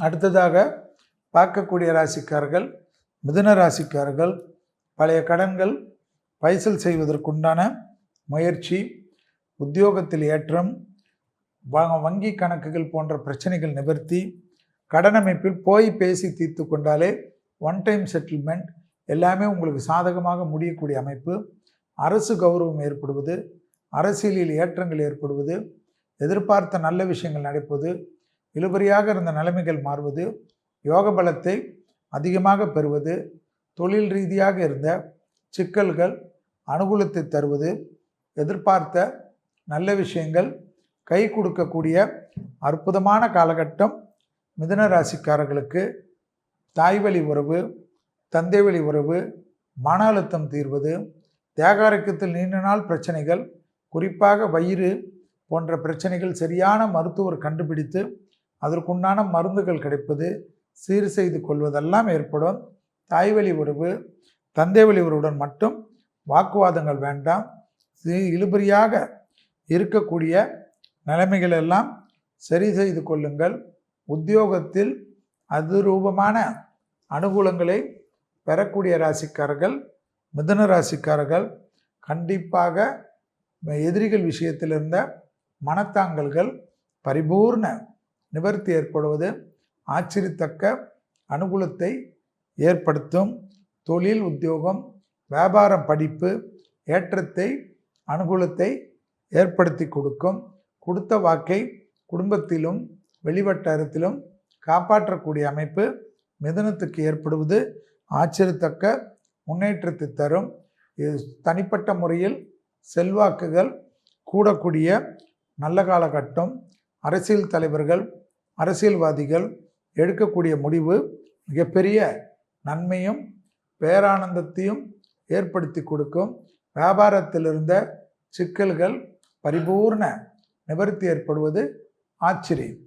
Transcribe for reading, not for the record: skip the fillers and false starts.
அடுத்ததாக பார்க்கக்கூடிய ராசிக்காரர்கள் மிதுன ராசிக்காரர்கள் பழைய கடன்கள் பைசல் செய்வதற்குண்டான முயற்சி, உத்தியோகத்தில் ஏற்றம், வங்கி கணக்குகள் போன்ற பிரச்சனைகள் நிவர்த்தி, கடன் அமைப்பில் போய் பேசி தீர்த்து கொண்டாலே ஒன் டைம் செட்டில்மெண்ட் எல்லாமே உங்களுக்கு சாதகமாக முடியக்கூடிய அமைப்பு, அரசு கௌரவம் ஏற்படுவது, அரசியலில் ஏற்றங்கள் ஏற்படுவது, எதிர்பார்த்த நல்ல விஷயங்கள் நடப்பது, இழுபறியாக இருந்த நிலைமைகள் மாறுவது, யோக பலத்தை அதிகமாக பெறுவது, தொழில் ரீதியாக இருந்த சிக்கல்கள் அனுகூலத்தை தருவது, எதிர்பார்த்த நல்ல விஷயங்கள் கை கொடுக்கக்கூடிய அற்புதமான காலகட்டம். மிதுன ராசிக்காரர்களுக்கு தாய் வழி உறவு, தந்தை வழி உறவு, மன அழுத்தம் தீர்வது, தேகாரோக்கியத்தில் நீண்ட நாள் பிரச்சனைகள், குறிப்பாக வயிறு போன்ற பிரச்சனைகள் சரியான மருத்துவர் கண்டுபிடித்து அதற்குண்டான மருந்துகள் கிடைப்பது, சீர் செய்து கொள்வதெல்லாம் ஏற்படும். தாய் வழி உறவு, தந்தை வழி உறவுடன் மட்டும் வாக்குவாதங்கள் வேண்டாம். இழுபறியாக இருக்கக்கூடிய நிலைமைகள் எல்லாம் சரி செய்து கொள்ளுங்கள். உத்தியோகத்தில் அதுரூபமான அனுகூலங்களை பெறக்கூடிய ராசிக்காரர்கள் மிதுன ராசிக்காரர்கள் கண்டிப்பாக எதிரிகள் விஷயத்தில் இருந்த மனத்தாங்கல்கள் பரிபூர்ண நிவர்த்தி ஏற்படுவது ஆச்சரியத்தக்க அனுகூலத்தை ஏற்படுத்தும். தொழில், உத்தியோகம், வியாபாரம், படிப்பு ஏற்றத்தை அனுகூலத்தை ஏற்படுத்தி கொடுக்கும். கொடுத்த வாக்கை குடும்பத்திலும் வெளிவட்டாரத்திலும் காப்பாற்றக்கூடிய அமைப்பு மிதுனத்துக்கு ஏற்படுவது ஆச்சரியத்தக்க முன்னேற்றத்தை தரும். தனிப்பட்ட முறையில் செல்வாக்குகள் கூடக்கூடிய நல்ல காலகட்டம். அரசியல் தலைவர்கள், அரசியல்வாதிகள் எடுக்கக்கூடிய முடிவு மிகப்பெரிய நன்மையும் பேரானந்தத்தையும் ஏற்படுத்தி கொடுக்கும். வியாபாரத்தில் இருந்த சிக்கல்கள் பரிபூர்ண நிவர்த்தி ஏற்படுவது ஆச்சரியம்.